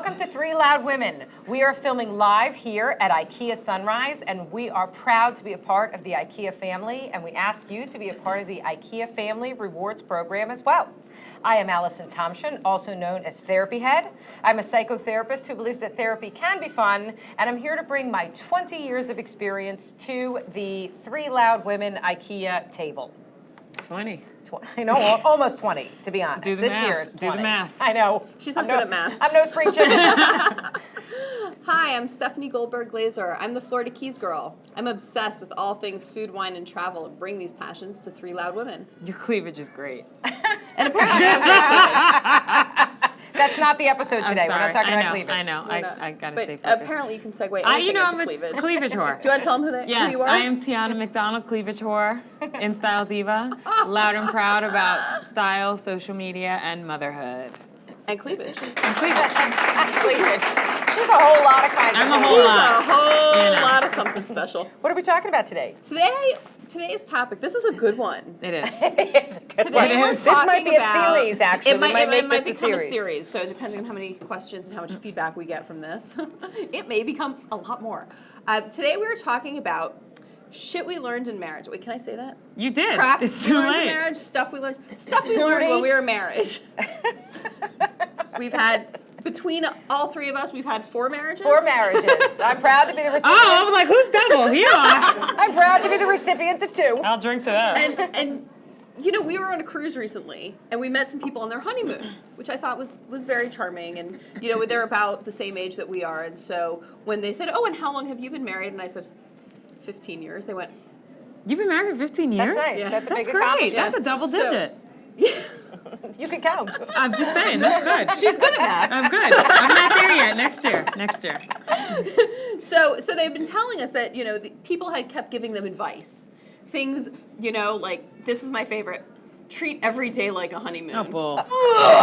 Welcome to Three Loud Women. We are filming live here at IKEA Sunrise, and we are proud to be a part of the IKEA family, and we ask you to be a part of the IKEA Family Rewards program as well. I am Allyson and Teana, also known as Therapy Head. I'm a psychotherapist who believes that therapy can be fun, and I'm here to bring my 20 years of experience to the Three Loud Women IKEA table. 20. I know, almost 20, to be honest. Do the this math. year it's 20. Do the math. I know. She's not good at math. I'm no spring chicken. Hi, I'm Stephanie Goldberg-Glazer. I'm the Florida Keys girl. I'm obsessed with all things food, wine, and travel and bring these passions to Three Loud Women. Your cleavage is great. And apparently I'm That's not the episode today. We're not talking about cleavage. I know. I gotta stay But focused. apparently you can segue anything I'm into a cleavage. cleavage whore. Do you want to tell them who Yes, you are? I am Teana McDonald, cleavage whore, in style diva, loud and proud about style, social media, and motherhood. And cleavage. And cleavage. Cleavage. She's a whole lot of kinds I'm of a whole things. lot. A whole You know. lot of something special. What are we talking about today? Today's topic, this is a good one. It is. It's a good Today one. we're This might talking be a about- series, actually. It might, we might make become this a series. So depending on how many questions and how much feedback we get from this, it may become a lot more. Today we were talking about shit we learned in marriage. Wait, can I say that? You did. Crap It's we too learned in late. marriage, stuff we learned when we were married. We've had, between all three of us, we've had 4 marriages. 4 marriages. I'm proud to be the recipient. Oh, I was like, who's double? You are. I'm proud to be the recipient of 2. I'll drink to that. And you know, we were on a cruise recently, and we met some people on their honeymoon, which I thought was very charming. And you know, they're about the same age that we are. And so when they said, "Oh, and how long have you been married?" and I said, 15 years. They went, You've been married for 15 years? That's nice. Yeah. That's a big That's great. accomplishment. That's a double digit. You can count. I'm just saying, that's good. She's good at that. I'm good. I'm not there yet. Next year. So they've been telling us that, you know, the people had kept giving them advice. Things, you know, like, this is my favorite. Treat every day like a honeymoon. Oh, bull.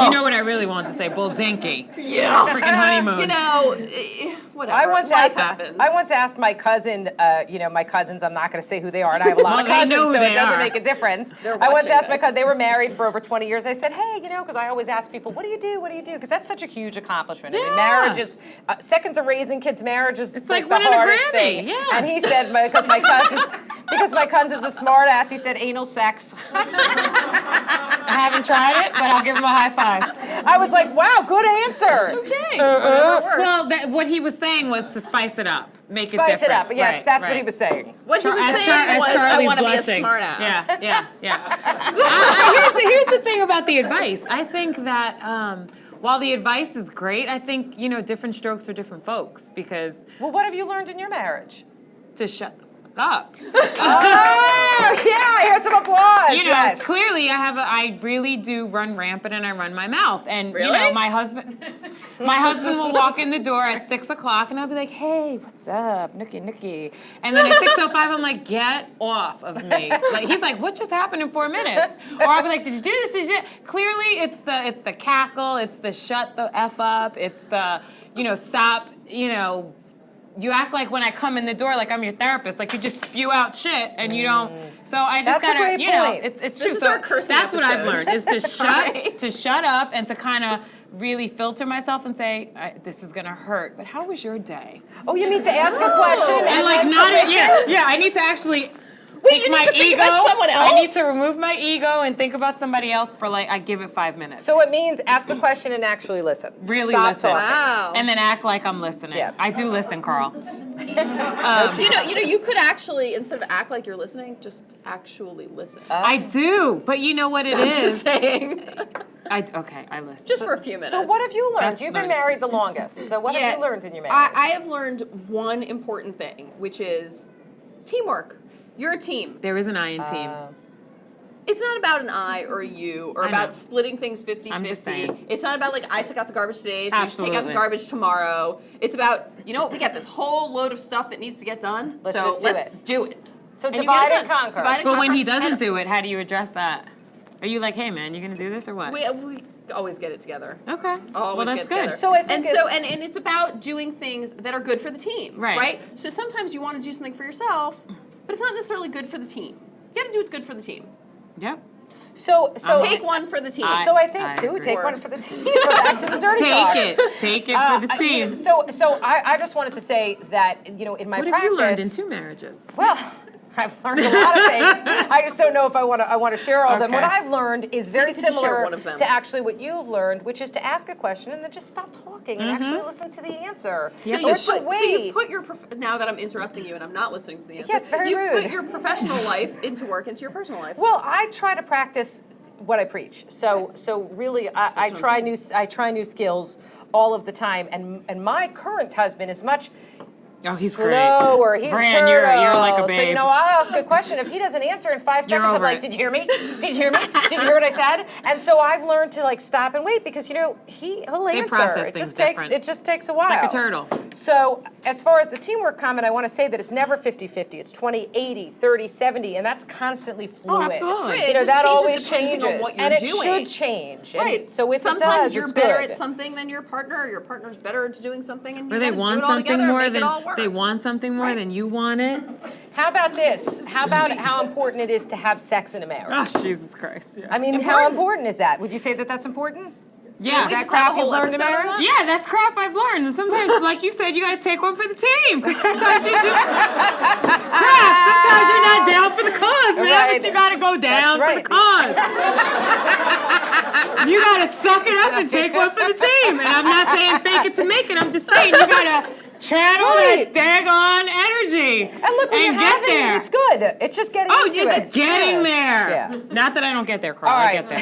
You know what I really want to say? Bull dinky. Yeah. Freaking honeymoon. You know, whatever. I once Life asked. happens. I once asked my cousin. My cousins. I'm not going to say who they are, and I have a lot of Well, they cousins, know who so it they doesn't are. make a difference. They're I once watching asked my this. cousin. They were married for over 20 years. I said, hey, because I always ask people, what do you do? What do you do? Because that's such a huge accomplishment. I mean, Yeah. marriage is second to raising kids. Marriage is It's like like the winning a hardest Grammy, thing. yeah. And he said, because my cousin's a smart ass. He said, anal sex. I haven't tried it, but I'll give him a high five. I was like, wow, good answer. Okay. Whatever works. Well, what he was saying was to spice it up, make it Spice different. it up. Yes, Right, that's what right. he was saying. What he was As saying was, I Charlie's want to be a blushing. smart ass. Yeah. Here's the thing about the advice. I think that while the advice is great, I think, you know, different strokes for different folks, because Well, what have you learned in your marriage? to shut the fuck up. Oh, yeah, here's some applause. You know, yes. clearly I really do run rampant and I run my mouth. And you Really? know, my husband will walk in the door at 6 o'clock and I'll be like, hey, what's up? Nookie. And then at 6:05 I'm like, get off of me. Like he's like, what just happened in 4 minutes? Or I'll be like, did you do this? Did you? Clearly it's the cackle, it's the shut the F up, it's the, you know, stop, you know. You act like when I come in the door, like I'm your therapist, like you just spew out shit and you don't. So I just That's a gotta, great you know, point. it's This true. is So our cursing that's what I've episode. learned is to Right. shut up and to kind of really filter myself and say, this is gonna hurt. But how was your day? Oh, you mean to ask a question And and like then not to listen? yeah. I need to actually. Wait, take you my need to think ego. about someone I need else? to remove my ego and think about somebody else for like I give it 5 minutes. So it means ask a question and actually listen. Really Stop listen. talking. Wow. And then act like I'm listening. Yeah. I do listen, Carl. You could actually, instead of act like you're listening, just actually listen. I do, but you know what it I'm is. just saying. I listen. Just for a few minutes. So what have you learned? That's You've been learning. married the longest. So what Yeah. have you learned in your marriage? I have learned one important thing, which is teamwork. You're a team. There is an I in team. It's not about an I or a you or I about know. splitting things 50-50. I'm just saying. It's not about like I took out the garbage today, so you just take out the Absolutely. garbage tomorrow. It's about, you know what, we got this whole load of stuff that needs to get done. Let's so just do let's it. do it. So And you divide get it and done. conquer. Divide and But when conquer. he doesn't And do it, how do you address that? Are you like, hey man, you gonna do this or what? we always get it together. Okay. Always well, that's get good. together. So I think and so it's- and it's about doing things that are good for the team, Right. So sometimes you want to do something for yourself, but it's not necessarily good for the team. You got to do what's good for the team. Yep. So Take one for the team. So I think I too, agree. take one for the team. Back to the dirty talk. Take it for the team. So I just wanted to say that, in my What practice. have you learned in 2 marriages? Well, I've learned a lot of things. I just don't know if I want to share all of them. What Okay. I've learned is very Maybe you could just share similar one of them. to actually what you've learned, which is to ask a question and then just stop talking and actually listen to the answer. So Or to you've wait. put your now that I'm interrupting you and I'm not listening to the answer. Yeah, it's very you've rude. put your professional life into work, into your personal life. Well, I try to practice what I preach. So really, I try new skills all of the time. And my current husband is much Oh, he's great. slower. He's Bran, turtle. you're like a So babe. I'll ask a question. If he doesn't answer in 5 seconds, I'm over like, it. "Did you hear me? Did you hear me? Did you hear what I said?" And so I've learned to stop and wait because he'll answer. process It things just takes a while. Like a turtle. So as far as the teamwork comment, I want to say that it's never 50-50. It's 20-80, 30-70, and that's constantly fluid. absolutely. Right, it just that changes always depending changes, on what you're and it doing. should change. And Right. So if sometimes it does, you're it's better good. at something than your partner, or your partner's better at doing something, and you Or they gotta do want it all something together and more make it than all work. they want something more Right. than you want it. How about this? How about how important it is to have sex in a marriage? Oh, Jesus Christ. Yeah. I mean, how important is that? Would you say that that's important? Yeah. Is that just have crap a you've whole learned in episode on marriage? that? Yeah, that's crap I've learned. And sometimes, like you said, you got to take one for the team. Because sometimes you just crap. Sometimes you're not down for the cause, man. Right. But you got to go down for right. the cause. You got to suck it up and take one for the team. And I'm not saying fake it to make it. I'm just saying you got to channel Right. that daggone energy And look, when and you're get having there. it, it's good. It's just getting Oh, into you're it. getting there. Yeah. Not that I don't get there, Carl. All I right. get there.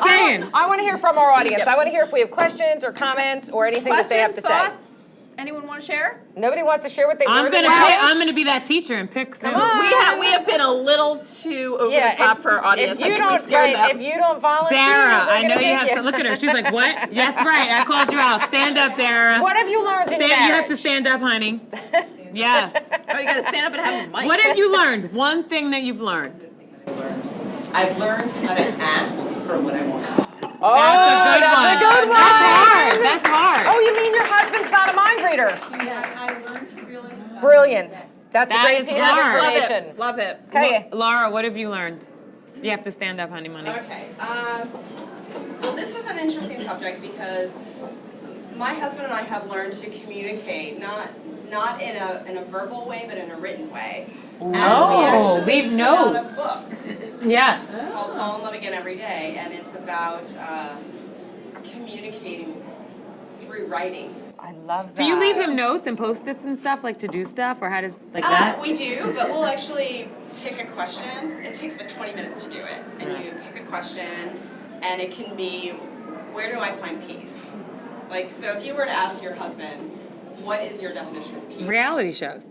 Saying. I want to hear from our audience. I want to hear if we have questions or comments or anything that they have to Questions, say. thoughts? Anyone want to share? Nobody wants to share what they I'm learned in gonna marriage? I'm gonna be that teacher and pick some. on. We have been a little too over the top for our audience. If you I think we don't, scared them. if you don't volunteer, Dara, we're I know gonna you take have some. Look at her. She's like, what? That's right. I called you out. Stand up, Dara. What have you learned in You marriage? have to stand up, honey. Yes. Oh, you gotta stand up and have a mic. What have you learned? One thing that you've learned. I've learned how to ask for what I want. Oh, that's a good one. That's hard. That's hard. Oh, you mean your husband's not a mind reader? I learned to realize that. Brilliant. That's That a great is piece hard. of Love information. it. Love it. Okay. Laura, what have you learned? You have to stand up, honey, money. Okay. Well, this is an interesting subject because my husband and I have learned to communicate, not in a verbal way, but in a written way. And Oh, we actually leave put out notes. a book Yes. called Fall in Love Again Every Day, and it's about communicating through writing. I love that. Do you leave him notes and post-its and stuff, like to do stuff, or how does like that? We do, but we'll actually pick a question. It takes about 20 minutes to do it. And you pick a question, and it can be, where do I find peace? Like, so if you were to ask your husband, what is your definition of peace? Reality shows.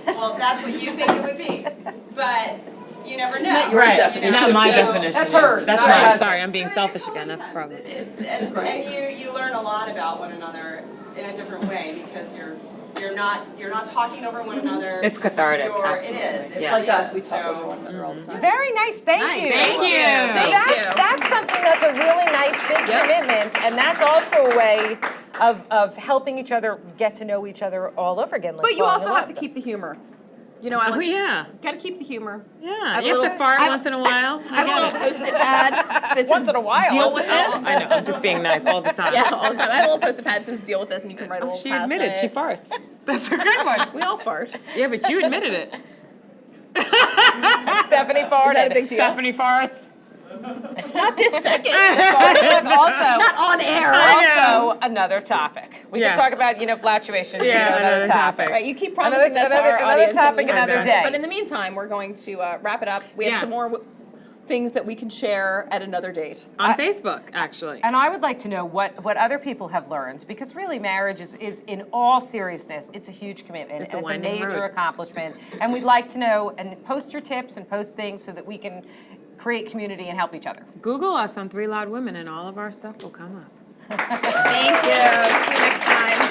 Well, that's what you think it would be. But you never know. Not your definition Not of my peace. definition. That's hers, That's not mine. hers. Sorry, I'm being selfish again. That's the problem. And you learn a lot about one another in a different way because you're not talking over one another. It's cathartic, It absolutely. is. It Yeah. really Like us, we is. talk So- over one another all the time. Very nice. Thank Nice. you. Thank you. So Thank that's something that's a really nice big Yep. commitment, and that's also a way of helping each other get to know each other all over again. Like But you falling also in have to love. keep the humor. You know, I Oh like, yeah. gotta keep the humor. Yeah. have You a have to little- fart I- once in a while. I have a I little get it. post-it pad that says, Once in a while. deal with this. I know. I'm just being nice all the time. Yeah, all the time. I have a little post-it pad that says deal with this, and you can write a little She past admitted it. she farts. That's a good one. We all fart. Yeah, but you admitted it. Stephanie Is farted. that a big deal? Stephanie farts. Not this second. Look, also, Not on air. also another topic. We Yeah. can talk about flatulation. Yeah, another topic. Right, you keep promising that to another- our another audience, and topic we another haven't. day. But in the meantime, we're going to wrap it up. We have Yes. some more things that we can share at another date. On Facebook, actually. And I would like to know what other people have learned, because really marriage is in all seriousness, it's a huge commitment. It's a and it's a winding major road. accomplishment. And we'd like to know, and post your tips and post things so that we can create community and help each other. Google us on 3 Loud Women and all of our stuff will come up. Thank you. See you next time.